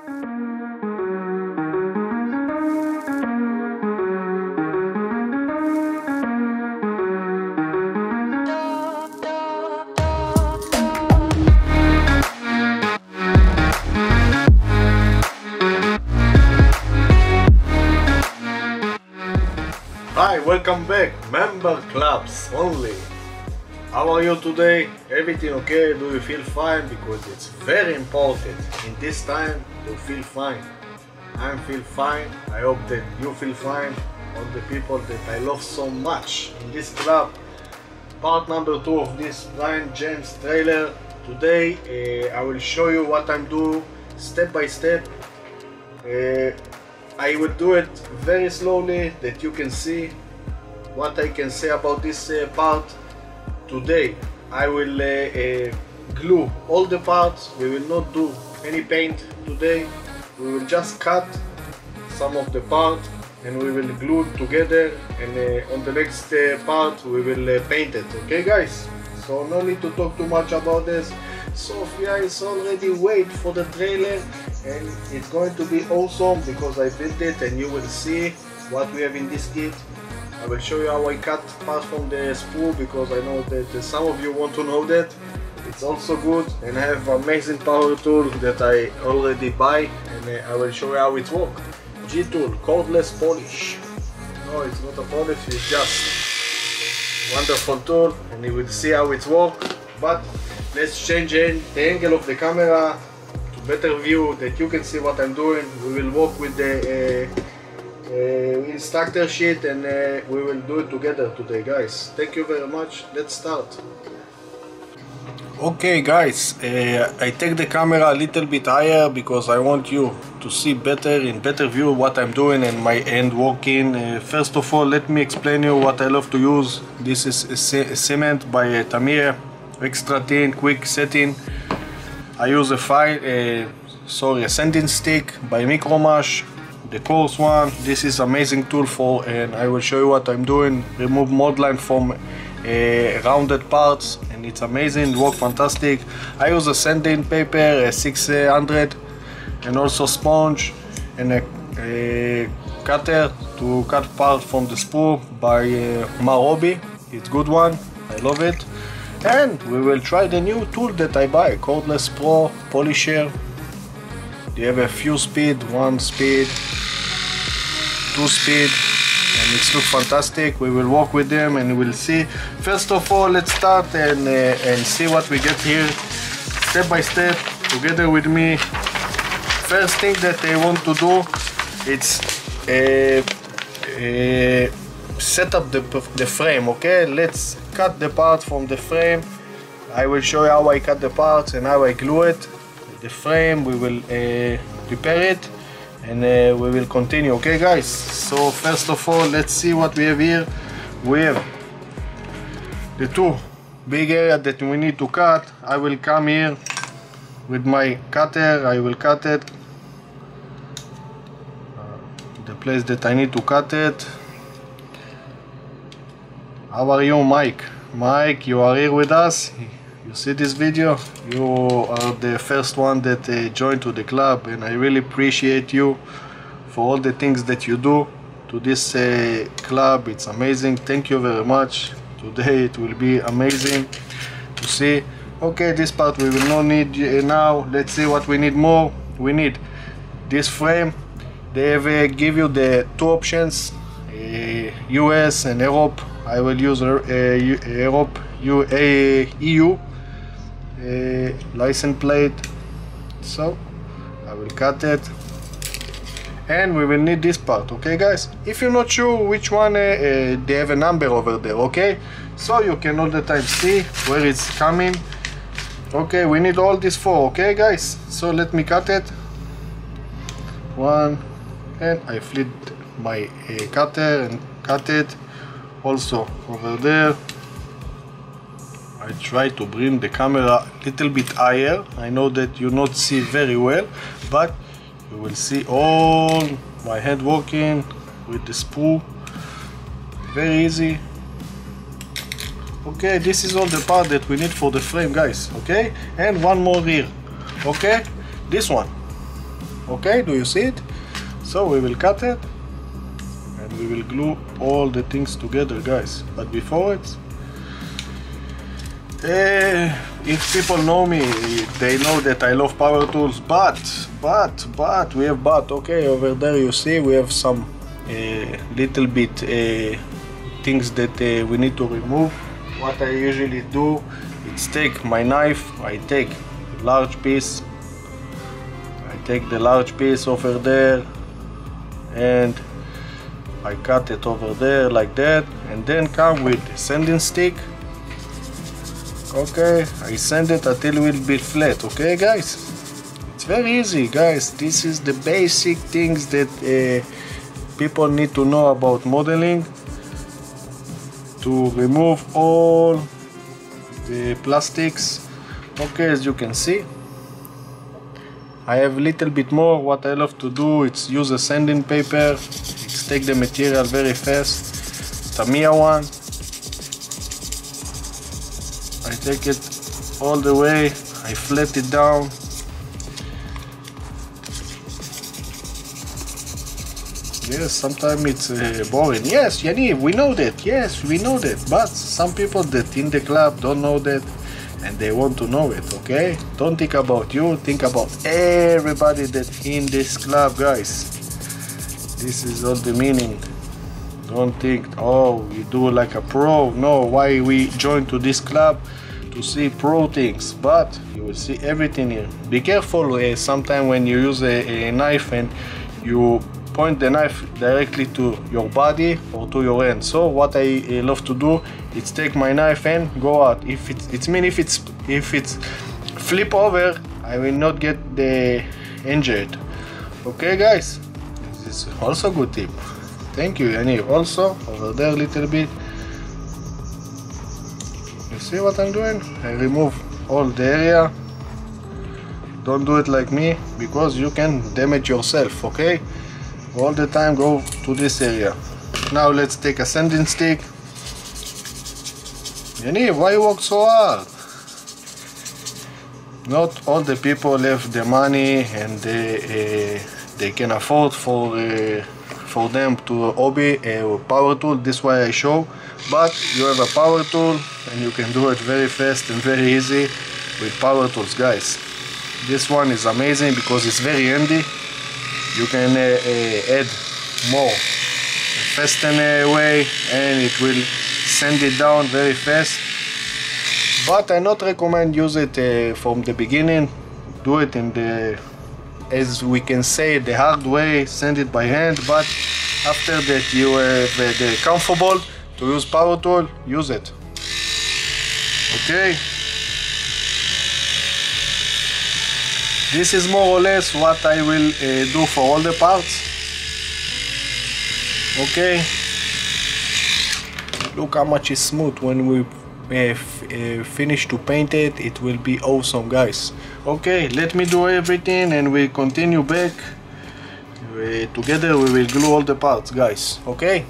Hi, welcome back, member clubs only. How are you today? Everything okay? Do you feel fine? Because it's very important in this time to feel fine. I feel fine. I hope that you feel fine. All the people that I love so much in this club. Part number 2 of this Brian James trailer. Today I will show you what I'm doing step by step. I will do it very slowly that you can see what I can say about this part. Today I will glue all the parts. We will not do any paint today. We will just cut some of the part and we will glue it together, and on the next part we will paint it. Okay guys, so no need to talk too much about this. Sophia is already waiting for the trailer and it's going to be awesome because I built it and you will see what we have in this kit. I will show you how I cut parts from the spool because I know that some of you want to know that. It's also good, and I have amazing power tool that I already buy, and I will show you how it works. G-tool, cordless polish. No, it's not a polish, it's just wonderful tool, and you will see how it works. But let's change the angle of the camera to better view that you can see what I'm doing. We will work with the instructor sheet and we will do it together today, guys. Thank you very much. Let's start. Okay guys, I take the camera a little bit higher because I want you to see better, in better view, what I'm doing and my hand working. First of all, let me explain you what I love to use. This is a cement by Tamir, extra thin, quick setting. I use a sanding stick by Micromash, the coarse one. This is amazing tool for, and I will show you what I'm doing. Remove mold line from rounded parts, and it's amazing, work fantastic. I use a sanding paper, 600, and also sponge and a cutter to cut part from the spool by Marobi. It's good one, I love it. And we will try the new tool that I buy, Cordless Pro Polisher. They have a few speed, 1 speed, 2 speed, and it looks fantastic. We will work with them and we'll see. First of all, let's start and see what we get here step by step together with me. First thing that I want to do, it's set up the frame. Okay, let's cut the part from the frame. I will show you how I cut the parts and how I glue it. The frame, we will prepare it and we will continue. Okay guys, so first of all, let's see what we have here. We have the 2 big areas that we need to cut. I will come here with my cutter. I will cut it the place that I need to cut it. How are you, Mike? Mike, you are here with us. You see this video? You are the first one that joined to the club, and I really appreciate you for all the things that you do to this club. It's amazing. Thank you very much. Today it will be amazing to see. Okay, this part we will not need now. Let's see what we need more. We need this frame. They have give you the 2 options, US and Europe. I will use Europe, EU license plate, so I will cut it, and we will need this part. Okay guys, if you're not sure which one, they have a number over there, okay, so you can all the time see where it's coming. Okay, we need all these 4. Okay guys, so let me cut it. 1, and I flip my cutter and cut it also over there. I try to bring the camera a little bit higher. I know that you not see very well, but you will see all my hand working with the spool. Very easy. Okay, this is all the part that we need for the frame, guys. Okay, and one more here. Okay, this one. Okay, do you see it? So we will cut it and we will glue all the things together, guys. But before it, if people know me, they know that I love power tools, but we have okay, over there you see we have some little bit things that we need to remove. What I usually do is take my knife, I take a large piece, I take the large piece over there and I cut it over there like that, and then come with the sanding stick. Okay, I sand it until it will be flat. Okay, guys, it's very easy, guys. This is the basic things that people need to know about modeling, to remove all the plastics. Okay, as you can see, I have a little bit more. What I love to do is use a sanding paper. It's take the material very fast. Tamiya one. I take it all the way, I flat it down. Yes, sometimes it's boring. Yes, Yaniv, we know that. Yes, we know that. But some people that in the club don't know that and they want to know it, okay? Don't think about you, think about everybody that in this club, guys. This is all the meaning. Don't think, oh, you do like a pro. No, why we join to this club? To see pro things, but you will see everything here. Be careful sometimes when you use a knife and you point the knife directly to your body or to your hand. So what I love to do is take my knife and go out. If it's flip over, I will not get the injured. Okay, guys, this is also good tip. Thank you, Yaniv. Also over there a little bit. You see what I'm doing? I remove all the area. Don't do it like me, because you can damage yourself, okay? All the time go to this area. Now let's take a sanding stick. Yaniv, why you work so hard? Not all the people have the money and they can afford for them to hobby a power tool. This why I show. But you have a power tool and you can do it very fast and very easy with power tools, guys. This one is amazing because it's very handy. You can add more fasten way and it will sand it down very fast. But I not recommend use it from the beginning. Do it in the, as we can say, the hard way, sand it by hand. But after that you have the comfortable to use power tool, use it. Okay, this is more or less what I will do for all the parts. Okay, look how much is smooth. When we finish to paint it, it will be awesome, guys. Okay, let me do everything and we continue back. Together we will glue all the parts, guys. Okay.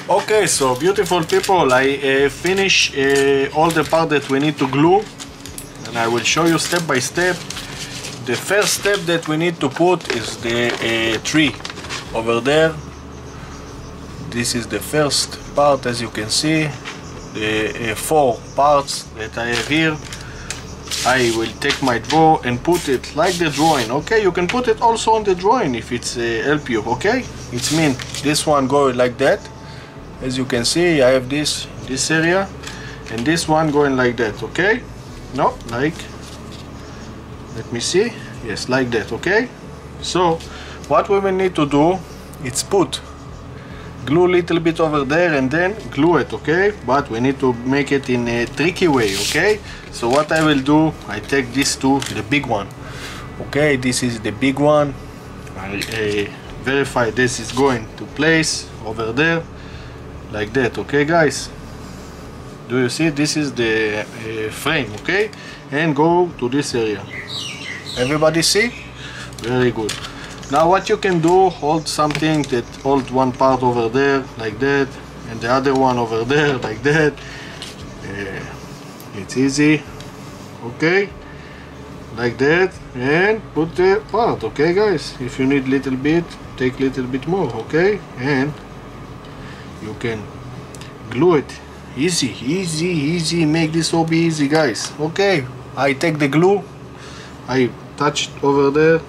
Okay, so beautiful people, I finish all the part that we need to glue, and I will show you step by step. The first step that we need to put is the tree over there. This is the first part, as you can see, the 4 parts that I have here. I will take my draw and put it like the drawing. Okay, you can put it also on the drawing if it's help you. Okay, it means this one go like that. As you can see, I have this area and this one going like that. Okay, no, like, let me see, yes, like that. Okay, so what we will need to do is put glue a little bit over there and then glue it. Okay, but we need to make it in a tricky way. Okay, so what I will do, I take this two, the big one. Okay, this is the big one. I verify this is going to place over there like that. Okay, guys, do you see? This is the frame. Okay, and go to this area. Everybody see? Very good. Now what you can do, hold something that hold one part over there like that and the other one over there like that. It's easy. Okay, like that, and put the part. Okay guys, if you need little bit, take little bit more. Okay, and you can glue it. Easy, easy, easy. Make this hobby easy, guys. Okay, I take the glue, I touch it over there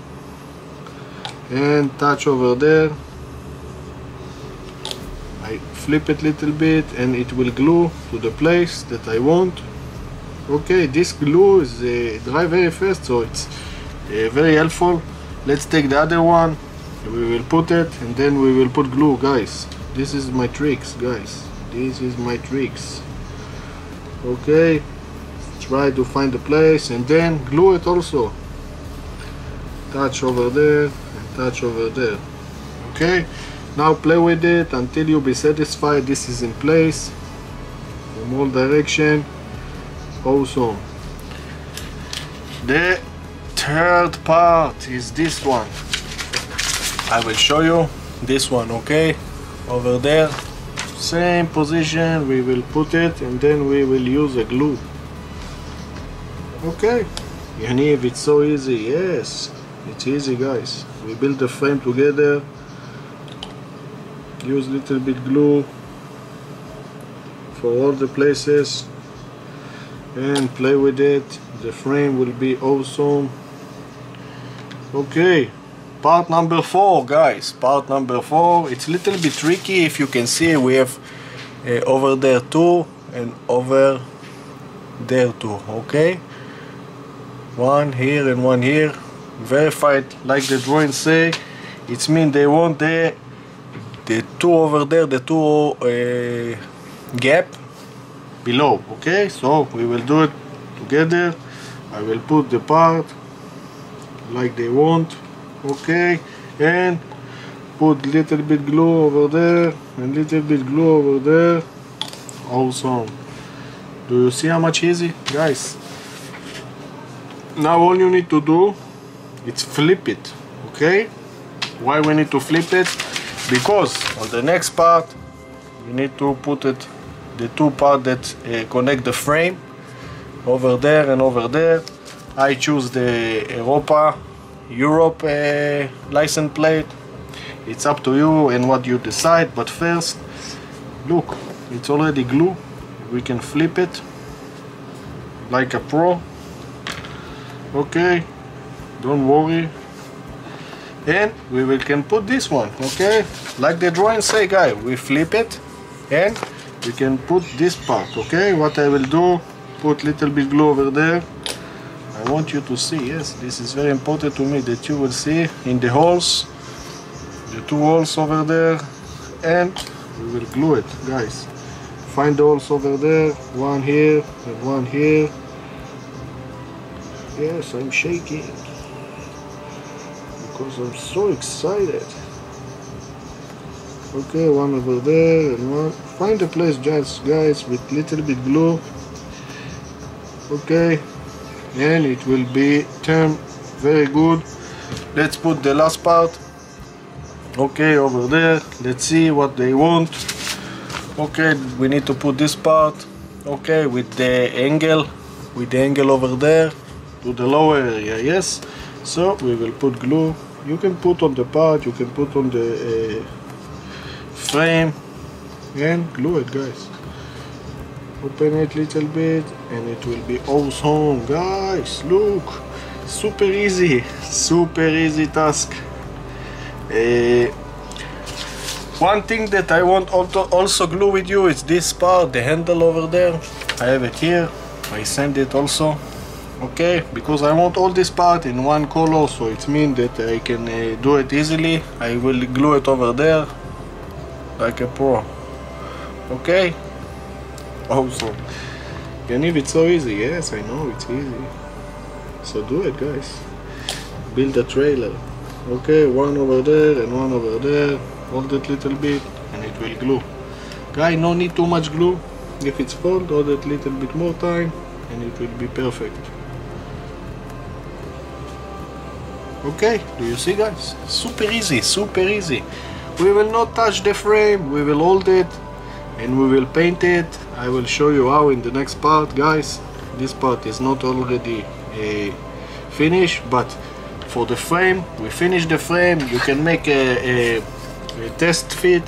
and touch over there. I flip it little bit and it will glue to the place that I want. Okay, this glue is dry very fast, so it's very helpful. Let's take the other one. We will put it and then we will put glue, guys. This is my tricks, guys. This is my tricks. Okay, try to find the place and then glue it also. Touch over there and touch over there. Okay, now play with it until you be satisfied this is in place from all direction. Awesome. The third part is this one. I will show you this one. Okay, over there, same position, we will put it and then we will use a glue. Okay, Yaniv, it's so easy. Yes, it's easy, guys. We build the frame together, use little bit glue for all the places and play with it. The frame will be awesome. Okay, part number 4, guys. Part number 4. It's a little bit tricky. If you can see, we have over there 2 and over there 2. Okay, one here and one here. Verify it like the drawing say. It means they want the 2 over there, the 2 gap below. Okay, so we will do it together. I will put the part like they want. Okay, and put little bit glue over there and little bit glue over there. Awesome. Do you see how much easy, guys? Now all you need to do is flip it. Okay, why we need to flip it? Because on the next part we need to put it, the 2 parts that connect the frame over there and over there. I choose the Europe license plate. It's up to you and what you decide, but first look, it's already glue. We can flip it like a pro. Okay, don't worry, and we can put this one. Okay, like the drawing say, guys, we flip it and we can put this part. Okay, what I will do, put little bit glue over there. I want you to see, yes, this is very important to me, that you will see in the holes, the 2 holes over there, and we will glue it, guys. Find the holes over there, one here and one here. Yes, I'm shaking because I'm so excited. Okay, one over there and one. Find the place, just guys, with little bit glue. Okay, and it will be turned very good. Let's put the last part. Okay, over there. Let's see what they want. Okay, we need to put this part. Okay, with the angle over there to the lower area. Yes. So we will put glue. You can put on the part. You can put on the frame and glue it, guys. Open it little bit and it will be awesome, guys. Look, super easy task. One thing that I want also glue with you is this part, the handle over there. I have it here. I send it also. Okay, because I want all this part in one color, so it means that I can do it easily. I will glue it over there like a pro. Okay, awesome. Yaniv, it's so easy. Yes, I know it's easy. So do it, guys. Build a trailer. Okay, one over there and one over there. Hold it little bit and it will glue. Guy, no need too much glue. If it's fold, hold it little bit more time and it will be perfect. Okay, do you see, guys? Super easy, super easy. We will not touch the frame, we will hold it and we will paint it. I will show you how in the next part, guys. This part is not already finish. But for the frame, we finish the frame. You can make a test fit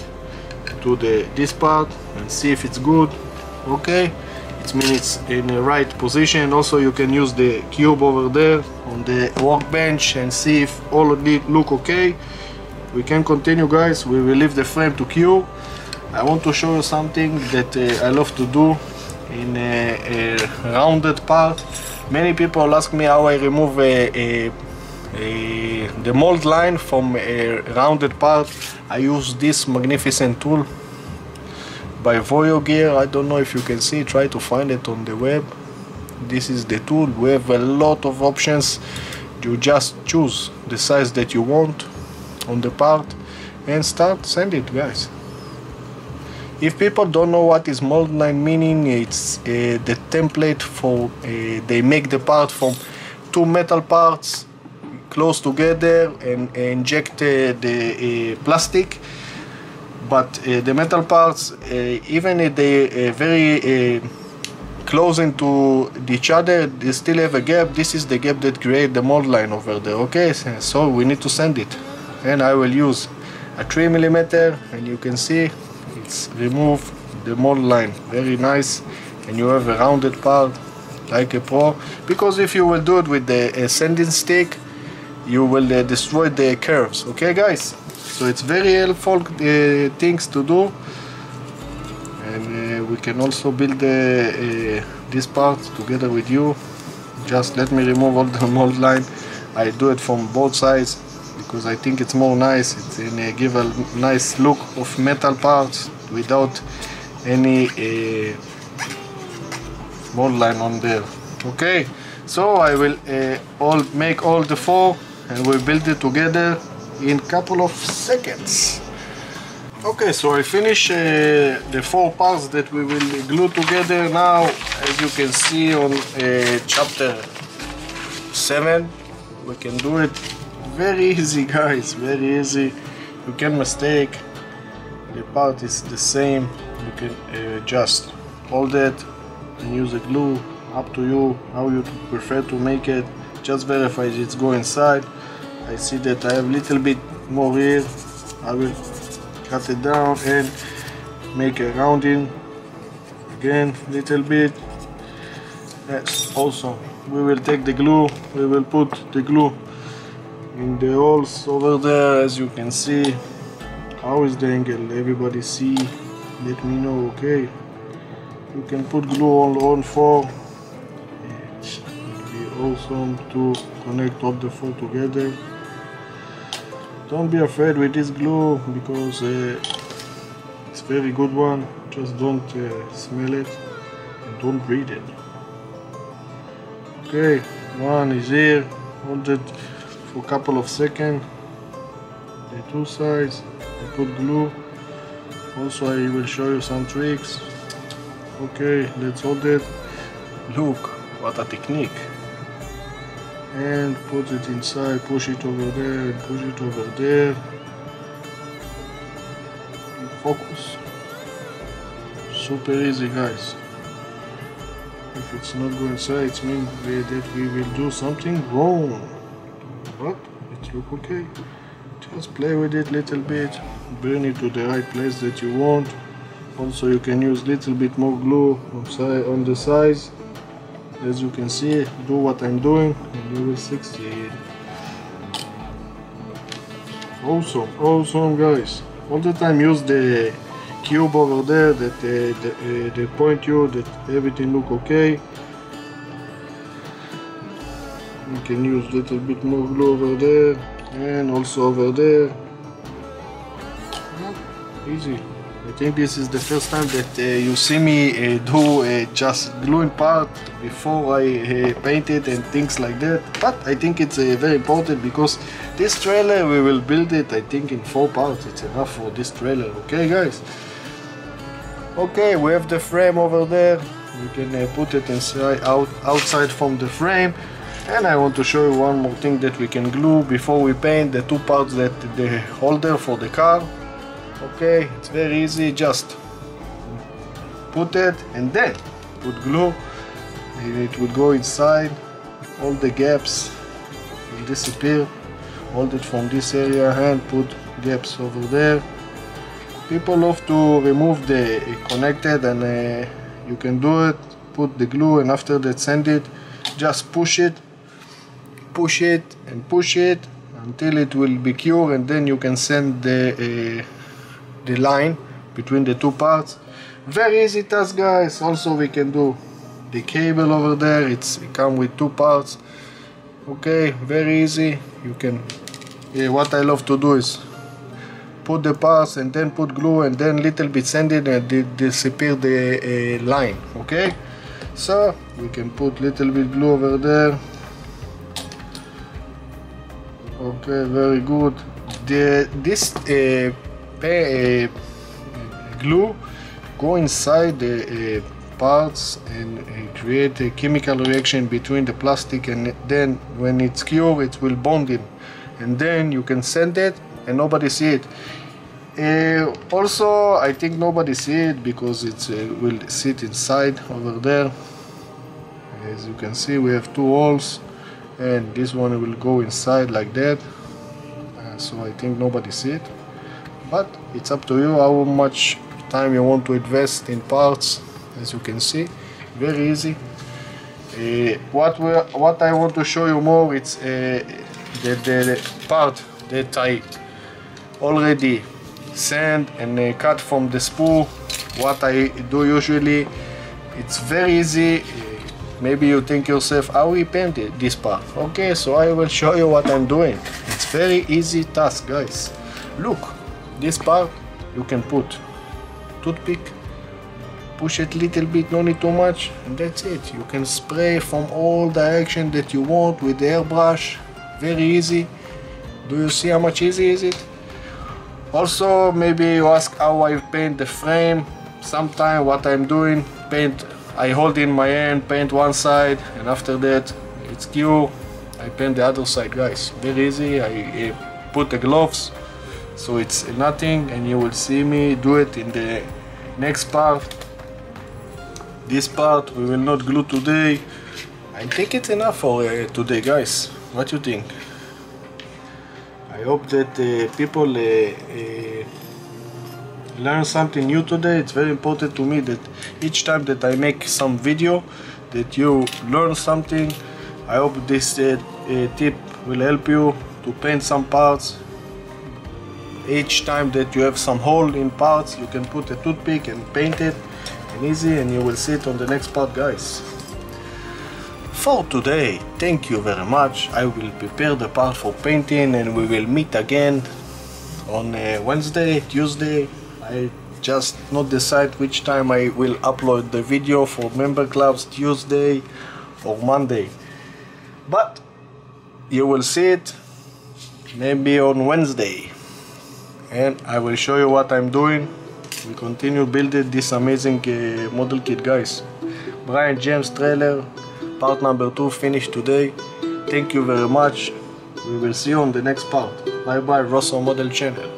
to this part and see if it's good. Okay, it means it's in the right position. Also, you can use the cube over there on the workbench and see if all of it look okay. We can continue, guys. We will leave the frame to cure. I want to show you something that I love to do in a rounded part. Many people ask me how I remove the mold line from a rounded part. I use this magnificent tool by Voyager. I don't know if you can see, try to find it on the web. This is the tool. We have a lot of options. You just choose the size that you want on the part and send it, guys. If people don't know what is mold line meaning, it's the template for they make the part from two metal parts close together and inject the plastic. But the metal parts, even if they very close into each other, they still have a gap. This is the gap that creates the mold line over there. Okay, so we need to sand it, and I will use a 3mm, and you can see it's remove the mold line. Very nice, and you have a rounded part like a pro. Because if you will do it with the sanding stick, you will destroy the curves. Okay, guys. So it's very helpful things to do, and we can also build this part together with you. Just let me remove all the mold line. I do it from both sides because I think it's more nice. It's give a nice look of metal parts without any mold line on there. Okay, so I will make all the four and we'll build it together in couple of seconds. Okay, so I finished the four parts that we will glue together now. As you can see on chapter 7, we can do it very easy, guys, very easy. You can mistake, the part is the same. You can just hold it and use the glue. Up to you how you prefer to make it. Just verify it's go inside. I see that I have a little bit more here. I will cut it down and make a rounding again, little bit. Yes, awesome. We will take the glue, we will put the glue in the holes over there. As you can see, how is the angle? Everybody see? Let me know. Okay, you can put glue on all four. It will be awesome to connect all the four together. Don't be afraid with this glue because it's very good one. Just don't smell it and don't breathe it. Okay, one is here. Hold it for a couple of seconds. The two sides. I put glue. Also, I will show you some tricks. Okay, let's hold it. Look, what a technique. And put it inside, push it over there, and push it over there. And focus. Super easy, guys. If it's not going inside, it means that we will do something wrong. But it looks okay. Just play with it a little bit, bring it to the right place that you want. Also, you can use a little bit more glue on the sides. As you can see, do what I'm doing and you will succeed. Awesome, awesome, guys. All the time use the cube over there that they point you that everything look okay. You can use a little bit more glue over there and also over there. Easy. I think this is the first time that you see me do just gluing part before I paint it and things like that. But I think it's very important because this trailer we will build it, I think, in 4 parts. It's enough for this trailer. Okay, guys. Okay, we have the frame over there. You can put it inside, outside from the frame. And I want to show you one more thing that we can glue before we paint the 2 parts that the holder for the car. Okay, it's very easy. Just put it and then put glue and it would go inside all the gaps will disappear. Hold it from this area and put gaps over there. People love to remove the connected, and you can do it. Put the glue, and after that sand it. Just push it and push it until it will be cured, and then you can send the line between the two parts. Very easy task, guys. Also we can do the cable over there. It comes with two parts. Okay, very easy. You can, what I love to do is put the parts and then put glue and then little bit sand it and disappear the line. Okay, so we can put little bit glue over there. Okay, very good. This glue go inside the parts and create a chemical reaction between the plastic, and then when it's cured it will bond it, and then you can send it and nobody see it. Also I think nobody see it because it will sit inside over there. As you can see, we have two holes, and this one will go inside like that. So I think nobody see it, but it's up to you how much time you want to invest in parts. As you can see, very easy. What I want to show you more, it's the part that I already sand and cut from the spool. What I do usually, it's very easy. Maybe you think yourself, how we painted this part. Okay, so I will show you what I'm doing. It's very easy task, guys. Look, this part you can put toothpick, push it little bit, no need too much, and that's it. You can spray from all direction that you want with the airbrush. Very easy. Do you see how much easy is it? Also, maybe you ask how I paint the frame. Sometime what I'm doing, I hold in my hand, paint one side, and after that it's cure, I paint the other side, guys. Very easy. I put the gloves so it's nothing, and you will see me do it in the next part. This part we will not glue today. I think it's enough for today, guys. What you think? I hope that people learn something new today. It's very important to me that each time that I make some video that you learn something. I hope this tip will help you to paint some parts. Each time that you have some hole in parts, you can put a toothpick and paint it, and easy, and you will see it on the next part, guys. For today, thank you very much. I will prepare the part for painting, and we will meet again on Wednesday, Tuesday. I just not decide which time I will upload the video for member clubs, Tuesday or Monday, but you will see it maybe on Wednesday, and I will show you what I'm doing. We continue building this amazing model kit, guys. Brian James trailer, part number 2 finished today. Thank you very much. We will see you on the next part. Bye bye, Rosso Model Channel.